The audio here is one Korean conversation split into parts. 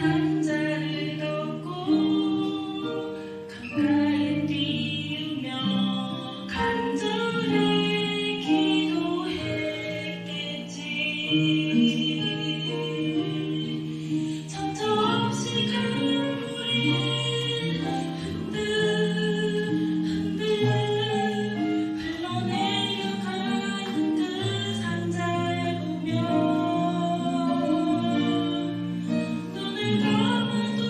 상자를 덮고 강가에 띄우며 간절히 기도했겠지. 정처 없이 강물이 흔들흔들 흘러내려가는 그 상자를 보며 눈을 감아도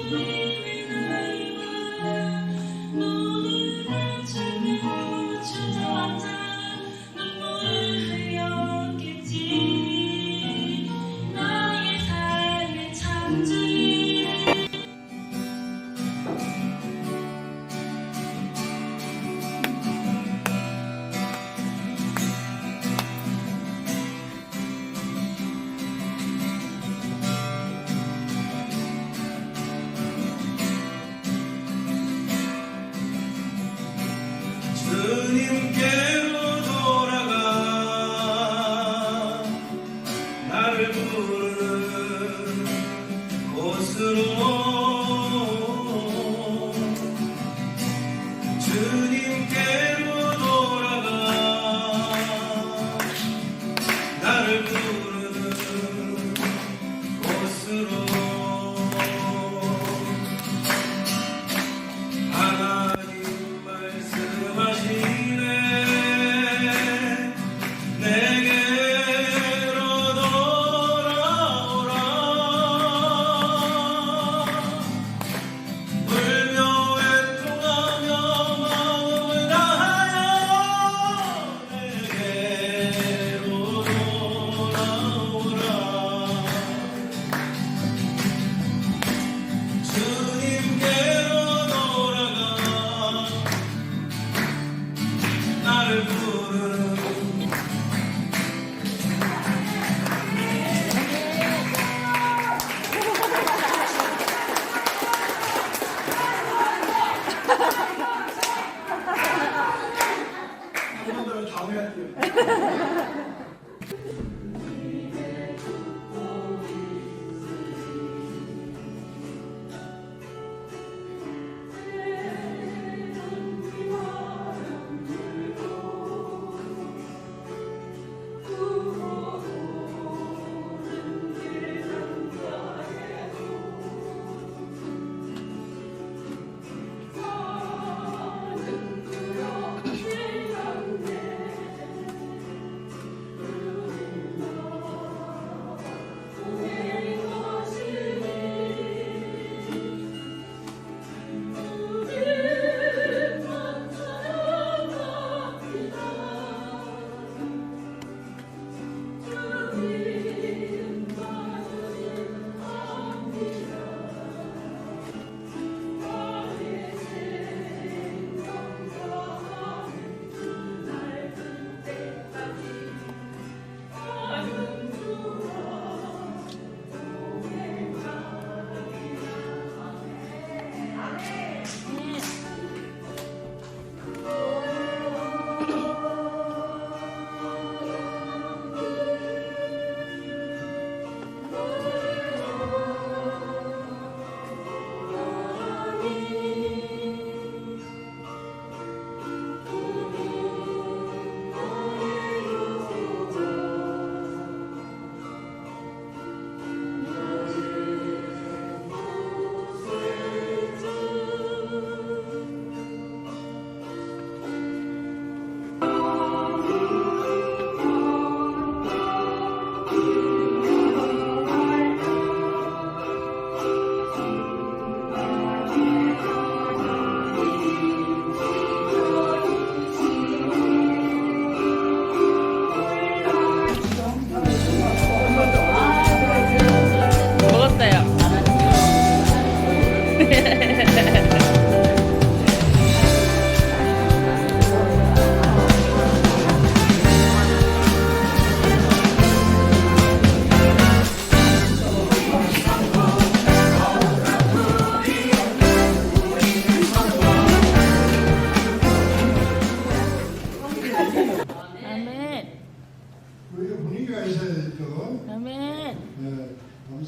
보이는 아이와 눈을 감추며 주저앉아 눈물을 흘렸겠지. 나의 삶의 참주인 주님께로 돌아가 나를 부르는 곳으로 주님께로 돌아가 나를 부르는 곳으로 하나님 말씀하시네 내게로 돌아오라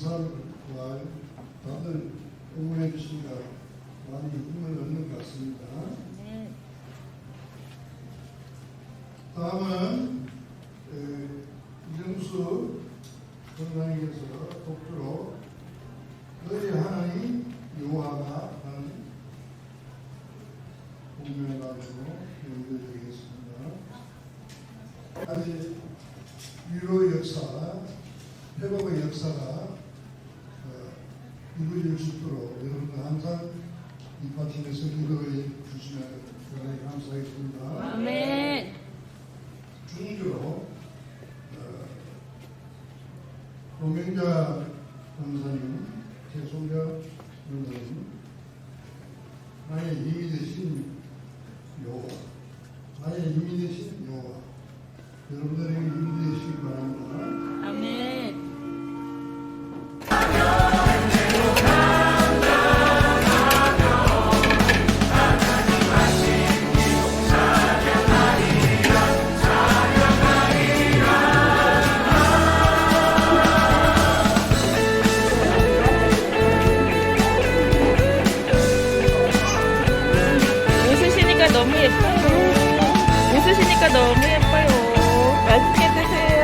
감사와 다들 응원해 주시니까 많이 힘을 얻는 것 같습니다. 다음은 이정수 선생님께서 독주로 너희 하나님 여호와가 하는 공명을 가지고 연결드리겠습니다. 아직 위로 역사, 회복의 역사가 이루어질 수 있도록 여러분들 항상 이 파트에서 기도해 주시면 대단히 감사하겠습니다. 아멘. 중주로 노명자 권사님, 최송자 권사님, 나의 힘이 되신 여호와, 나의 힘이 되신 여호와, 여러분들에게 힘이 되시기 바랍니다. 아멘. 웃으시니까 너무 예뻐요. 웃으시니까 너무 예뻐요. 맛있게 드세요.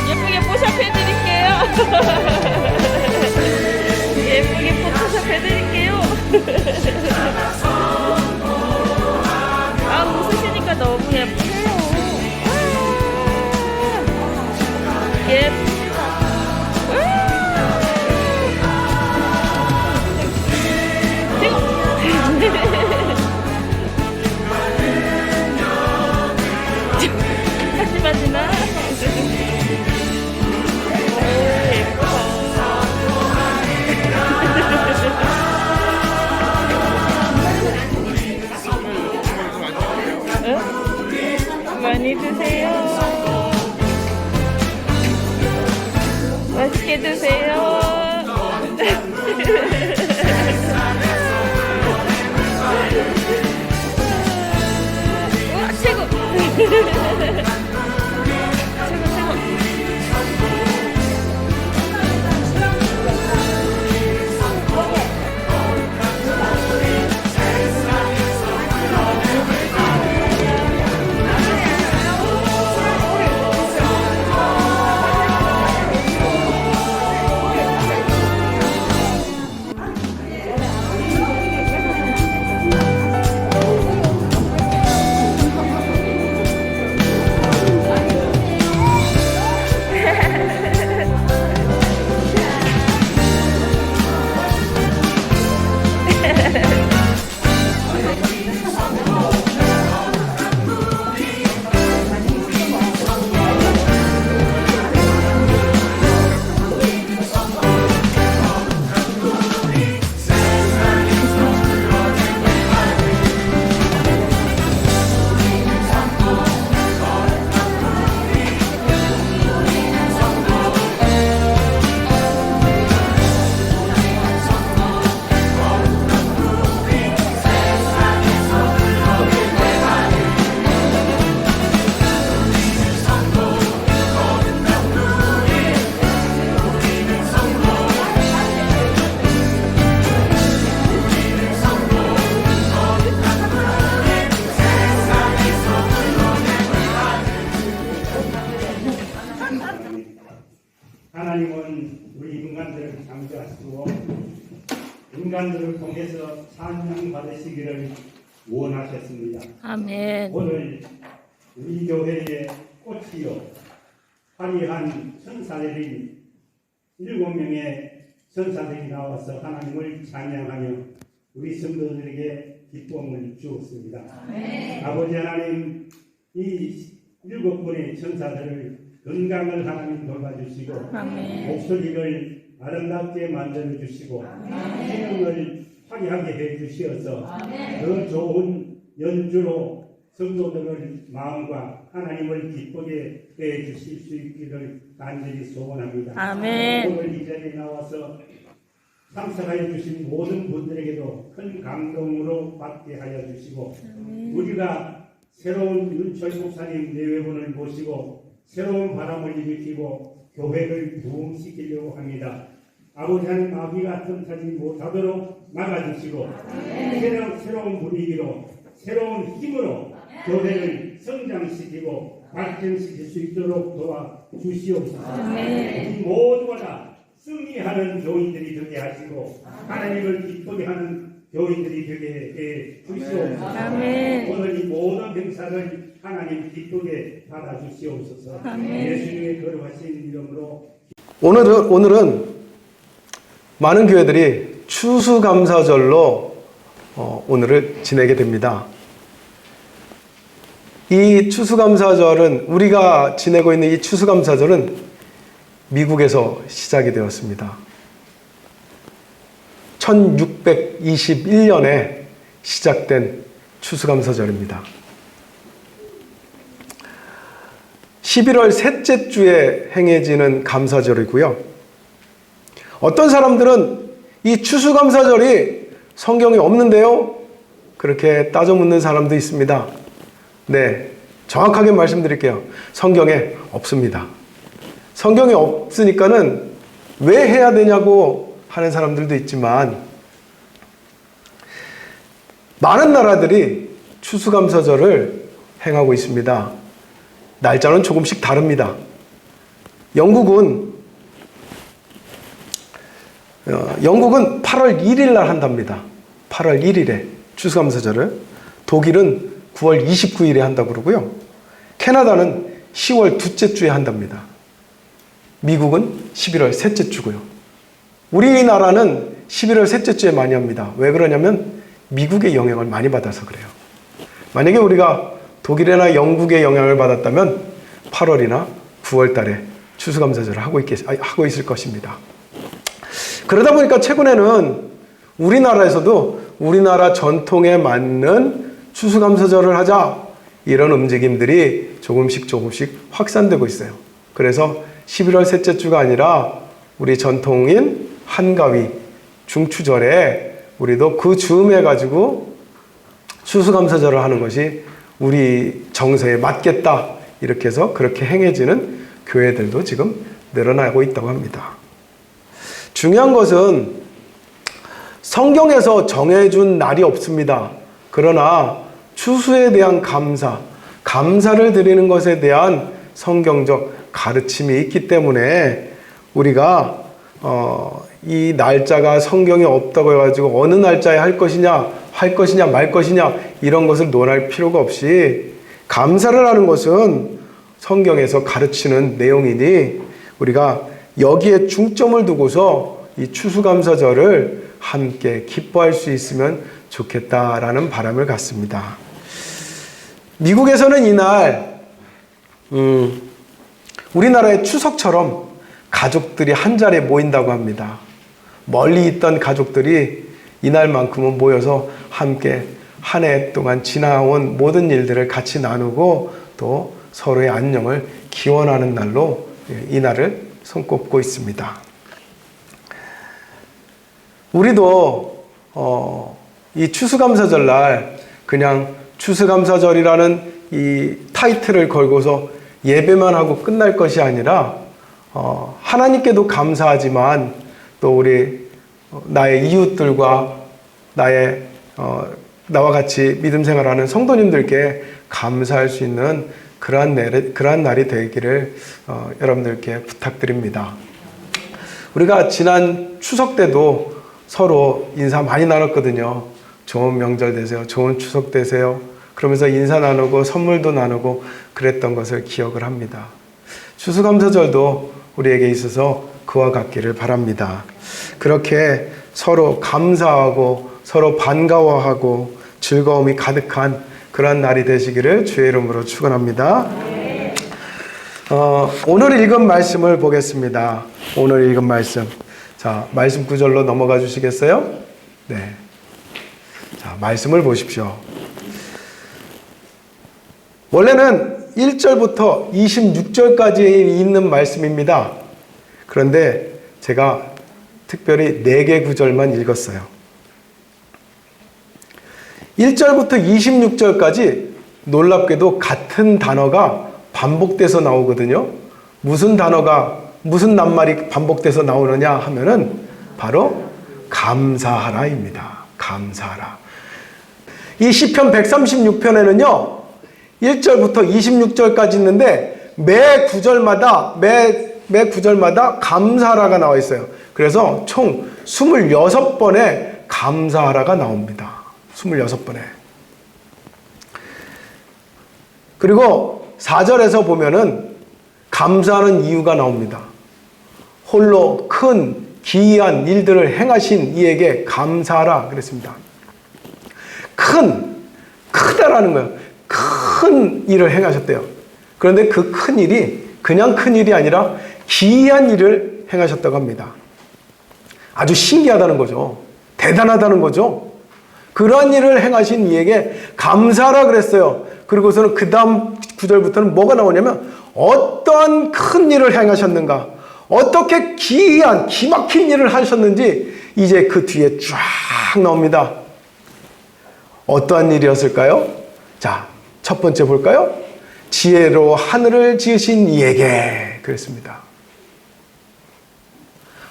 예쁘게 포샵 해드릴게요. 예쁘게 포토샵 해드릴게요. 아, 웃으시니까 너무 예쁘세요. 예쁩니다. 하지마지 마. 많이 드세요. 맛있게 드세요. 우와, 최고. 최고, 최고. 하나님은 우리 인간들을 창조하시고 인간들을 통해서 찬양받으시기를 원하셨습니다. 아멘. 오늘 우리 교회의 꽃이요 화려한 천사들이 7명의 천사들이 나와서 하나님을 찬양하며 우리 성도들에게 기쁨을 주었습니다. 아버지 하나님, 이 7분의 천사들을 건강을 하나님 돌봐주시고 아멘. 목소리를 아름답게 만들어주시고 기능을 화려하게 해주시어서 더 좋은 연주로 성도들의 마음과 하나님을 기쁘게 해주실 수 있기를 간절히 소원합니다. 아멘. 오늘 이 자리에 나와서 참석하여 주신 모든 분들에게도 큰 감동으로 받게 하여 주시고 우리가 새로운 윤철 목사님 내외분을 모시고 새로운 바람을 일으키고 교회를 부흥시키려고 합니다. 아버지 하나님 마귀가 틈타지 못하도록 막아주시고 새로운 분위기로 새로운 힘으로 교회를 성장시키고 발전시킬 수 있도록 도와주시옵소서. 우리 모두가 다 승리하는 교인들이 되게 하시고 하나님을 기쁘게 하는 교인들이 되게 해 주시옵소서. 오늘 이 모든 행사를 하나님 기쁘게 받아주시옵소서. 예수님의 거룩하신 이름으로 오늘은 많은 교회들이 추수감사절로 오늘을 지내게 됩니다. 이 추수감사절은 우리가 지내고 있는 이 추수감사절은 미국에서 시작이 되었습니다. 1621년에 시작된 추수감사절입니다. 11월 셋째 주에 행해지는 감사절이고요. 어떤 사람들은 이 추수감사절이 성경에 없는데요? 그렇게 따져 묻는 사람도 있습니다. 네, 정확하게 말씀드릴게요. 성경에 없습니다. 성경에 없으니까는 왜 해야 되냐고 하는 사람들도 있지만 많은 나라들이 추수감사절을 행하고 있습니다. 날짜는 조금씩 다릅니다. 영국은 8월 1일 날 한답니다. 8월 1일에 추수감사절을. 독일은 9월 29일에 한다고 그러고요. 캐나다는 10월 둘째 주에 한답니다. 미국은 11월 셋째 주고요. 우리나라는 11월 셋째 주에 많이 합니다. 왜 그러냐면 미국의 영향을 많이 받아서 그래요. 만약에 우리가 독일이나 영국의 영향을 받았다면 8월이나 9월 달에 추수감사절을 하고 있을 것입니다. 그러다 보니까 최근에는 우리나라에서도 우리나라 전통에 맞는 추수감사절을 하자, 이런 움직임들이 조금씩 확산되고 있어요. 그래서 11월 셋째 주가 아니라 우리 전통인 한가위 중추절에 우리도 그 즈음에 가지고 추수감사절을 하는 것이 우리 정서에 맞겠다, 이렇게 해서 그렇게 행해지는 교회들도 지금 늘어나고 있다고 합니다. 중요한 것은 성경에서 정해준 날이 없습니다. 그러나 추수에 대한 감사를 드리는 것에 대한 성경적 가르침이 있기 때문에 우리가 이 날짜가 성경에 없다고 해가지고 어느 날짜에 할 것이냐 말 것이냐 이런 것을 논할 필요가 없이, 감사를 하는 것은 성경에서 가르치는 내용이니 우리가 여기에 중점을 두고서 이 추수감사절을 함께 기뻐할 수 있으면 좋겠다라는 바람을 갖습니다. 미국에서는 이날 우리나라의 추석처럼 가족들이 한 자리에 모인다고 합니다. 멀리 있던 가족들이 이날만큼은 모여서 함께 한 해 동안 지나온 모든 일들을 같이 나누고 또 서로의 안녕을 기원하는 날로 이날을 손꼽고 있습니다. 우리도 이 추수감사절 날 그냥 추수감사절이라는 이 타이틀을 걸고서 예배만 하고 끝날 것이 아니라 하나님께도 감사하지만 또 우리 나의 이웃들과 나와 같이 믿음 생활하는 성도님들께 감사할 수 있는 그러한 날이 되기를 여러분들께 부탁드립니다. 우리가 지난 추석 때도 서로 인사 많이 나눴거든요. 좋은 명절 되세요. 좋은 추석 되세요. 그러면서 인사 나누고 선물도 나누고 그랬던 것을 기억을 합니다. 추수감사절도 우리에게 있어서 그와 같기를 바랍니다. 그렇게 서로 감사하고 서로 반가워하고 즐거움이 가득한 그런 날이 되시기를 주의 이름으로 축원합니다. 오늘 읽은 말씀을 보겠습니다. 오늘 읽은 말씀. 자, 말씀 구절로 넘어가 주시겠어요? 네. 자, 말씀을 보십시오. 원래는 1절부터 26절까지 있는 말씀입니다. 그런데 제가 특별히 4개 구절만 읽었어요. 1절부터 26절까지 놀랍게도 같은 단어가 반복돼서 나오거든요. 무슨 단어가 무슨 낱말이 반복돼서 나오느냐 하면은 바로 감사하라입니다. 감사하라. 이 시편 136편에는요 1절부터 26절까지 있는데 매 구절마다 감사하라가 나와 있어요. 그래서 총 26번의 감사하라가 나옵니다. 26번에. 그리고 4절에서 보면은 감사하는 이유가 나옵니다. 홀로 큰 기이한 일들을 행하신 이에게 감사하라 그랬습니다. 크다라는 거예요. 큰 일을 행하셨대요. 그런데 그 큰 일이 그냥 큰 일이 아니라 기이한 일을 행하셨다고 합니다. 아주 신기하다는 거죠. 대단하다는 거죠. 그러한 일을 행하신 이에게 감사하라 그랬어요. 그리고서는 그 다음 구절부터는 뭐가 나오냐면 어떠한 큰 일을 행하셨는가, 어떻게 기이한 기막힌 일을 하셨는지 이제 그 뒤에 쫙 나옵니다. 어떠한 일이었을까요? 자, 첫 번째 볼까요? 지혜로 하늘을 지으신 이에게 그랬습니다.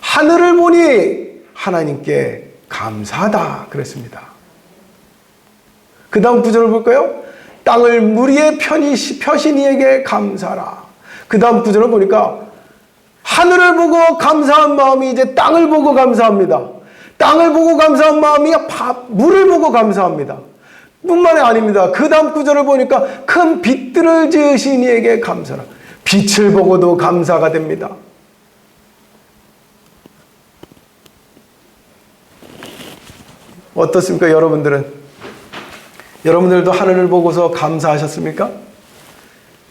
하늘을 보니 하나님께 감사하다 그랬습니다. 그 다음 구절을 볼까요? 땅을 물 위에 펴신 이에게 감사하라. 그 다음 구절을 보니까 하늘을 보고 감사한 마음이 이제 땅을 보고 감사합니다. 땅을 보고 감사한 마음이 물을 보고 감사합니다. 뿐만이 아닙니다. 그 다음 구절을 보니까 큰 빛들을 지으신 이에게 감사하라. 빛을 보고도 감사가 됩니다. 어떻습니까, 여러분들은? 여러분들도 하늘을 보고서 감사하셨습니까?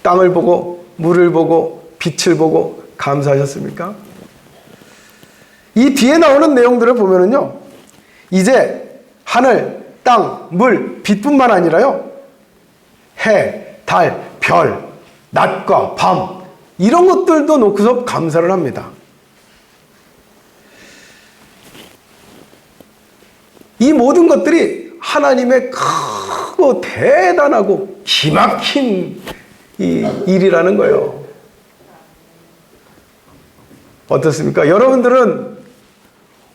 땅을 보고, 물을 보고, 빛을 보고 감사하셨습니까? 이 뒤에 나오는 내용들을 보면은요, 이제 하늘, 땅, 물, 빛뿐만 아니라요, 해, 달, 별, 낮과 밤, 이런 것들도 놓고서 감사를 합니다. 이 모든 것들이 하나님의 크고 대단하고 기막힌 이 일이라는 거예요. 어떻습니까? 여러분들은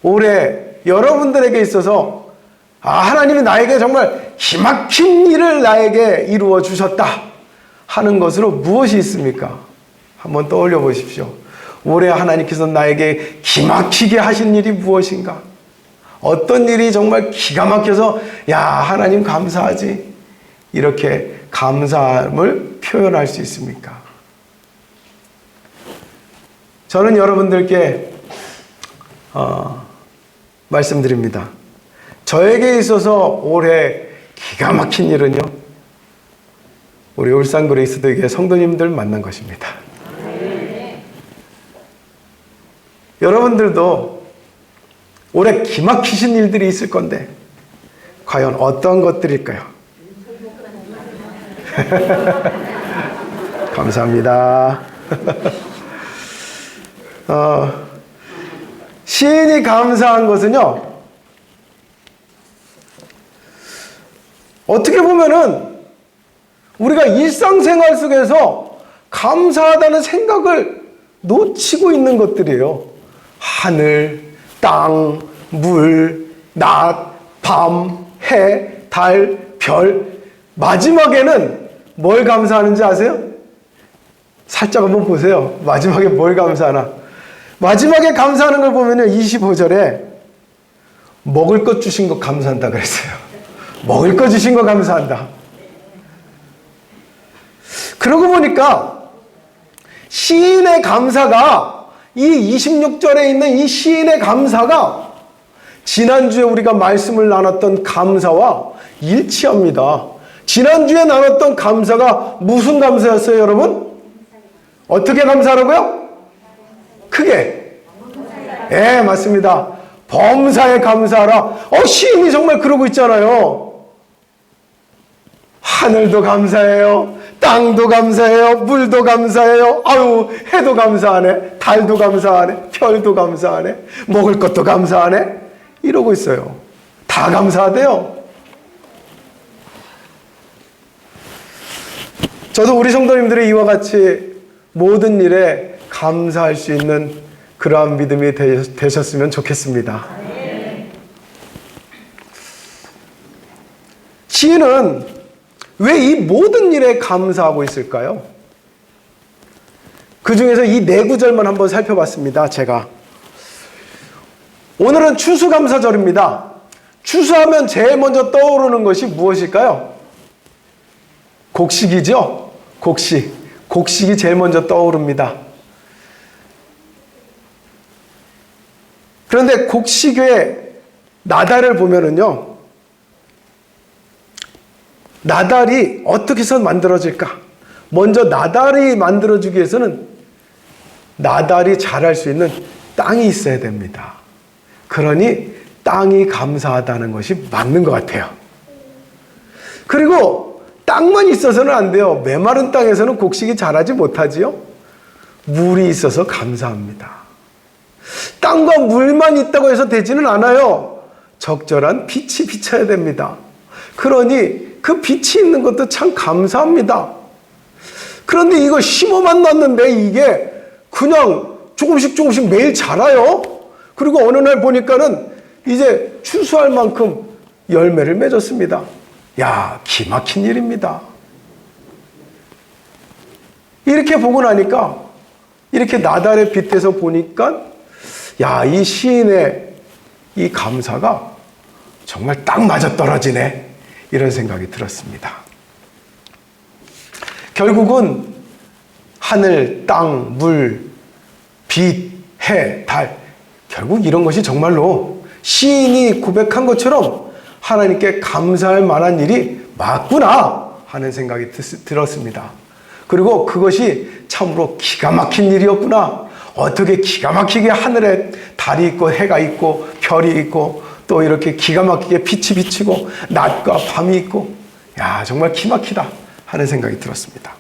올해 여러분들에게 있어서 하나님이 나에게 정말 기막힌 일을 나에게 이루어 주셨다 하는 것으로 무엇이 있습니까? 한번 떠올려 보십시오. 올해 하나님께서 나에게 기막히게 하신 일이 무엇인가? 어떤 일이 정말 기가 막혀서 야, 하나님 감사하지, 이렇게 감사함을 표현할 수 있습니까? 저는 여러분들께 말씀드립니다. 저에게 있어서 올해 기가 막힌 일은요, 우리 울산 그레이스도교회 성도님들 만난 것입니다. 여러분들도 올해 기막히신 일들이 있을 건데 과연 어떤 것들일까요? 감사합니다. 시인이 감사한 것은요, 어떻게 보면은 우리가 일상생활 속에서 감사하다는 생각을 놓치고 있는 것들이에요. 하늘, 땅, 물, 낮, 밤, 해, 달, 별. 마지막에는 뭘 감사하는지 아세요? 살짝 한번 보세요. 마지막에 뭘 감사하나? 마지막에 감사하는 걸 보면요, 25절에 먹을 것 주신 거 감사한다 그랬어요. 먹을 것 주신 거 감사한다. 그러고 보니까 시인의 감사가, 이 26절에 있는 이 시인의 감사가 지난주에 우리가 말씀을 나눴던 감사와 일치합니다. 지난주에 나눴던 감사가 무슨 감사였어요, 여러분? 어떻게 감사하라고요? 크게. 예, 맞습니다. 범사에 감사하라. 시인이 정말 그러고 있잖아요. 하늘도 감사해요. 땅도 감사해요. 물도 감사해요. 아유, 해도 감사하네. 달도 감사하네. 별도 감사하네. 먹을 것도 감사하네. 이러고 있어요. 다 감사하대요. 저도 우리 성도님들이 이와 같이 모든 일에 감사할 수 있는 그러한 믿음이 되셨으면 좋겠습니다. 시인은 왜 이 모든 일에 감사하고 있을까요? 그 중에서 이 네 구절만 한번 살펴봤습니다. 제가 오늘은 추수감사절입니다. 추수하면 제일 먼저 떠오르는 것이 무엇일까요? 곡식이죠. 곡식이 제일 먼저 떠오릅니다. 그런데 곡식의 나달을 보면은요, 나달이 어떻게 해서 만들어질까? 먼저 나달이 만들어지기 위해서는 나달이 자랄 수 있는 땅이 있어야 됩니다. 그러니 땅이 감사하다는 것이 맞는 것 같아요. 그리고 땅만 있어서는 안 돼요. 메마른 땅에서는 곡식이 자라지 못하지요. 물이 있어서 감사합니다. 땅과 물만 있다고 해서 되지는 않아요. 적절한 빛이 비쳐야 됩니다. 그러니 그 빛이 있는 것도 참 감사합니다. 그런데 이거 심어만 놨는데 이게 그냥 조금씩 매일 자라요. 그리고 어느 날 보니까는 이제 추수할 만큼 열매를 맺었습니다. 야, 기막힌 일입니다. 이렇게 보고 나니까, 이렇게 나달의 빛에서 보니까, 야, 이 시인의 이 감사가 정말 딱 맞아떨어지네. 이런 생각이 들었습니다. 결국은 하늘, 땅, 물, 빛, 해, 달, 결국 이런 것이 정말로 시인이 고백한 것처럼 하나님께 감사할 만한 일이 맞구나 하는 생각이 들었습니다. 그리고 그것이 참으로 기가 막힌 일이었구나. 어떻게 기가 막히게 하늘에 달이 있고 해가 있고 별이 있고 또 이렇게 기가 막히게 빛이 비치고 낮과 밤이 있고, 야, 정말 기막히다 하는 생각이 들었습니다.